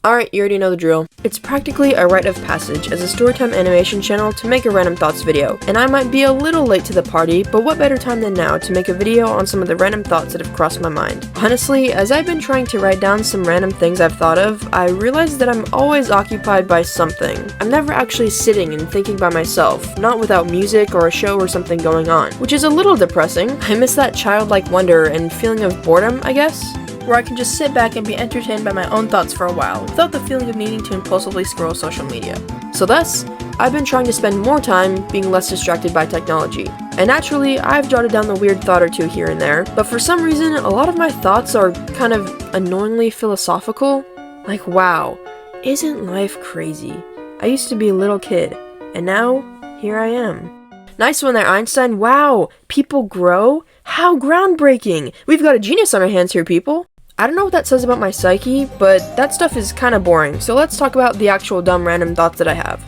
Alright, you already know the drill. It's practically a rite of passage as a Storytime animation channel to make a Random Thoughts video, and I might be a little late to the party, but what better time than now to make a video on some of the random thoughts that have crossed my mind. Honestly, as I've been trying to write down some random things I've thought of, I realized that I'm always occupied by something. I'm never actually sitting and thinking by myself, not without music or a show or something going on, which is a little depressing. I miss that childlike wonder and feeling of boredom, I guess, where I can just sit back and be entertained by my own thoughts for a while, without the feeling of needing to impulsively scroll social media. So thus, I've been trying to spend more time being less distracted by technology. And naturally, I've jotted down the weird thought or two here and there, but for some reason, a lot of my thoughts are kind of annoyingly philosophical. Like, wow, isn't life crazy? I used to be a little kid, and now, here I am. Nice one there, Einstein. Wow, people grow? How groundbreaking! We've got a genius on our hands here, people. I don't know what that says about my psyche, but that stuff is kinda boring, so let's talk about the actual dumb random thoughts that I have.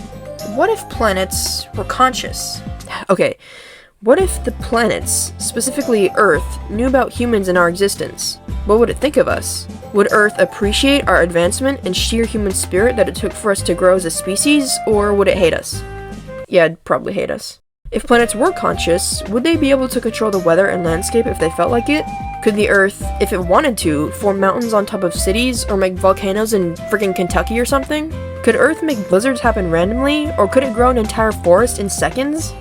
What if planets were conscious? Okay, what if the planets, specifically Earth, knew about humans and our existence? What would it think of us? Would Earth appreciate our advancement and sheer human spirit that it took for us to grow as a species, or would it hate us? Yeah, it'd probably hate us. If planets were conscious, would they be able to control the weather and landscape if they felt like it? Could the Earth, if it wanted to, form mountains on top of cities, or make volcanoes in freaking Kentucky or something? Could Earth make blizzards happen randomly, or could it grow an entire forest in seconds?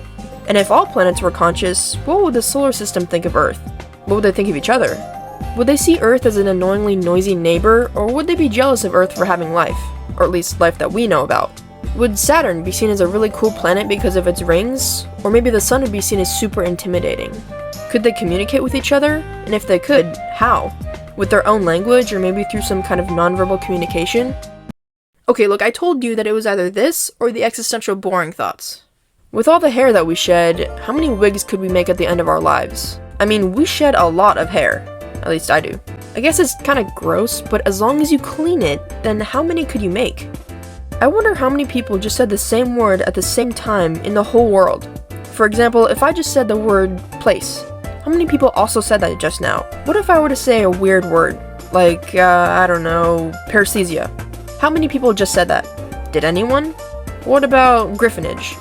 And if all planets were conscious, what would the solar system think of Earth? What would they think of each other? Would they see Earth as an annoyingly noisy neighbor, or would they be jealous of Earth for having life? Or at least life that we know about? Would Saturn be seen as a really cool planet because of its rings? Or maybe the sun would be seen as super intimidating? Could they communicate with each other? And if they could, how? With their own language, or maybe through some kind of nonverbal communication? Okay, look, I told you that it was either this, or the existential boring thoughts. With all the hair that we shed, how many wigs could we make at the end of our lives? I mean, we shed a lot of hair. At least I do. I guess it's kinda gross, but as long as you clean it, then how many could you make? I wonder how many people just said the same word at the same time in the whole world. For example, if I just said the word place, how many people also said that just now? What if I were to say a weird word? Like, I don't know, paresthesia. How many people just said that? Did anyone? What about griffinage?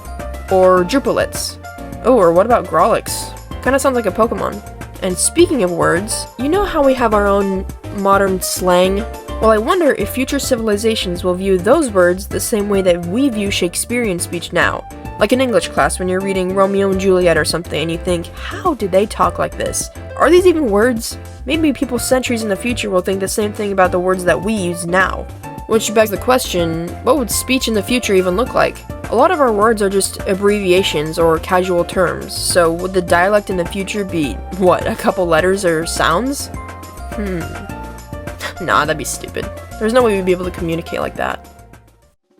Or drupelets? Oh, or what about Grolix? Kinda sounds like a Pokemon. And speaking of words, you know how we have our own modern slang? Well, I wonder if future civilizations will view those words the same way that we view Shakespearean speech now. Like in English class when you're reading Romeo and Juliet or something and you think, how did they talk like this? Are these even words? Maybe people centuries in the future will think the same thing about the words that we use now. Which begs the question, what would speech in the future even look like? A lot of our words are just abbreviations or casual terms, so would the dialect in the future be, what, a couple letters or sounds? Nah, that'd be stupid. There's no way we'd be able to communicate like that.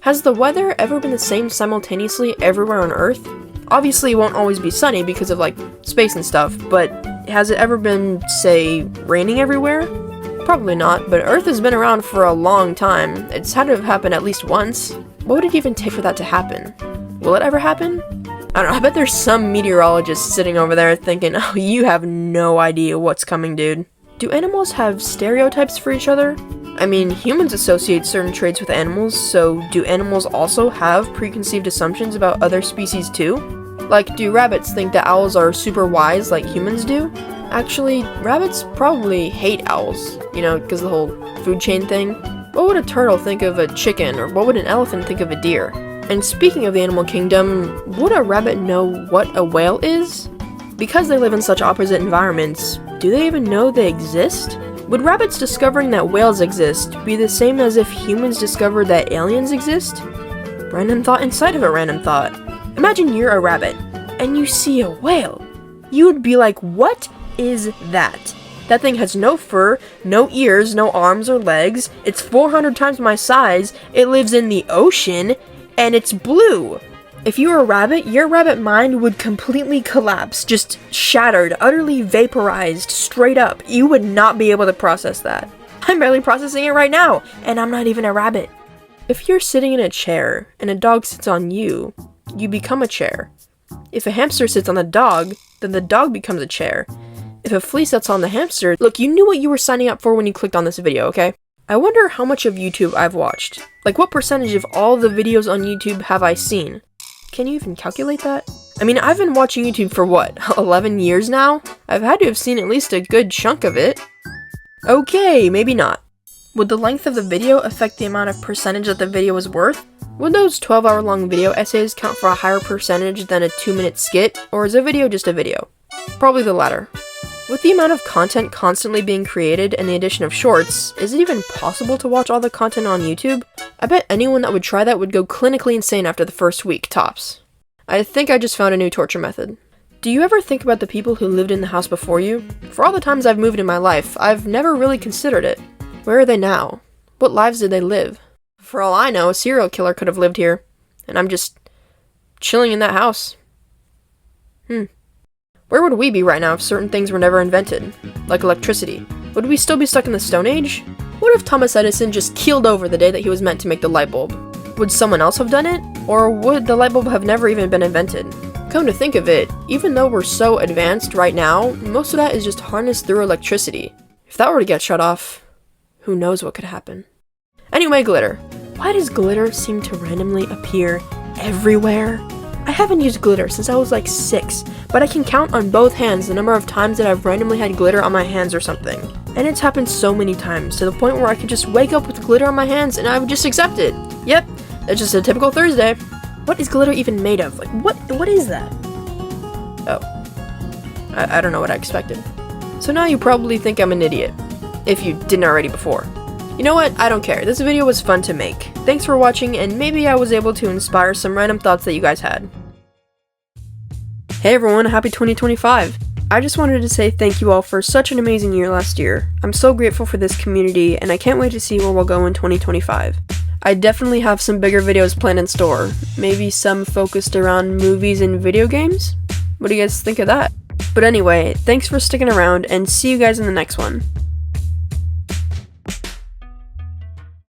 Has the weather ever been the same simultaneously everywhere on Earth? Obviously it won't always be sunny because of, like, space and stuff, but has it ever been, say, raining everywhere? Probably not, but Earth has been around for a long time. It's had to have happened at least once. What would it even take for that to happen? Will it ever happen? I don't know, I bet there's some meteorologist sitting over there thinking, oh, you have no idea what's coming, dude. Do animals have stereotypes for each other? I mean, humans associate certain traits with animals, so do animals also have preconceived assumptions about other species too? Like, do rabbits think that owls are super wise like humans do? Actually, rabbits probably hate owls, you know, because of the whole food chain thing. What would a turtle think of a chicken, or what would an elephant think of a deer? And speaking of the animal kingdom, would a rabbit know what a whale is? Because they live in such opposite environments, do they even know they exist? Would rabbits discovering that whales exist be the same as if humans discovered that aliens exist? Random thought inside of a random thought. Imagine you're a rabbit, and you see a whale. You would be like, what is that? That thing has no fur, no ears, no arms or legs, it's 400 times my size, it lives in the ocean, and it's blue. If you were a rabbit, your rabbit mind would completely collapse, just shattered, utterly vaporized, straight up. You would not be able to process that. I'm barely processing it right now, and I'm not even a rabbit. If you're sitting in a chair, and a dog sits on you, you become a chair. If a hamster sits on the dog, then the dog becomes a chair. If a flea sits on the hamster, look, you knew what you were signing up for when you clicked on this video, okay? I wonder how much of YouTube I've watched. Like, what percentage of all the videos on YouTube have I seen? Can you even calculate that? I mean, I've been watching YouTube for what, 11 years now? I've had to have seen at least a good chunk of it. Okay, maybe not. Would the length of the video affect the amount of percentage that the video is worth? Would those 12-hour-long video essays count for a higher percentage than a 2-minute skit, or is a video just a video? Probably the latter. With the amount of content constantly being created and the addition of shorts, is it even possible to watch all the content on YouTube? I bet anyone that would try that would go clinically insane after the first week, tops. I think I just found a new torture method. Do you ever think about the people who lived in the house before you? For all the times I've moved in my life, I've never really considered it. Where are they now? What lives did they live? For all I know, a serial killer could have lived here, and I'm just chilling in that house. Where would we be right now if certain things were never invented? Like electricity. Would we still be stuck in the Stone Age? What if Thomas Edison just keeled over the day that he was meant to make the light bulb? Would someone else have done it? Or would the light bulb have never even been invented? Come to think of it, even though we're so advanced right now, most of that is just harnessed through electricity. If that were to get shut off, who knows what could happen. Anyway, glitter. Why does glitter seem to randomly appear everywhere? I haven't used glitter since I was like 6, but I can count on both hands the number of times that I've randomly had glitter on my hands or something. And it's happened so many times, to the point where I could just wake up with glitter on my hands and I would just accept it. Yep, it's just a typical Thursday. What is glitter even made of? Like, what is that? Oh. I don't know what I expected. So now you probably think I'm an idiot. If you didn't already before. You know what? I don't care. This video was fun to make. Thanks for watching, and maybe I was able to inspire some random thoughts that you guys had. Hey everyone, happy 2025! I just wanted to say thank you all for such an amazing year last year. I'm so grateful for this community, and I can't wait to see where we'll go in 2025. I definitely have some bigger videos planned in store. Maybe some focused around movies and video games? What do you guys think of that? But anyway, thanks for sticking around, and see you guys in the next one.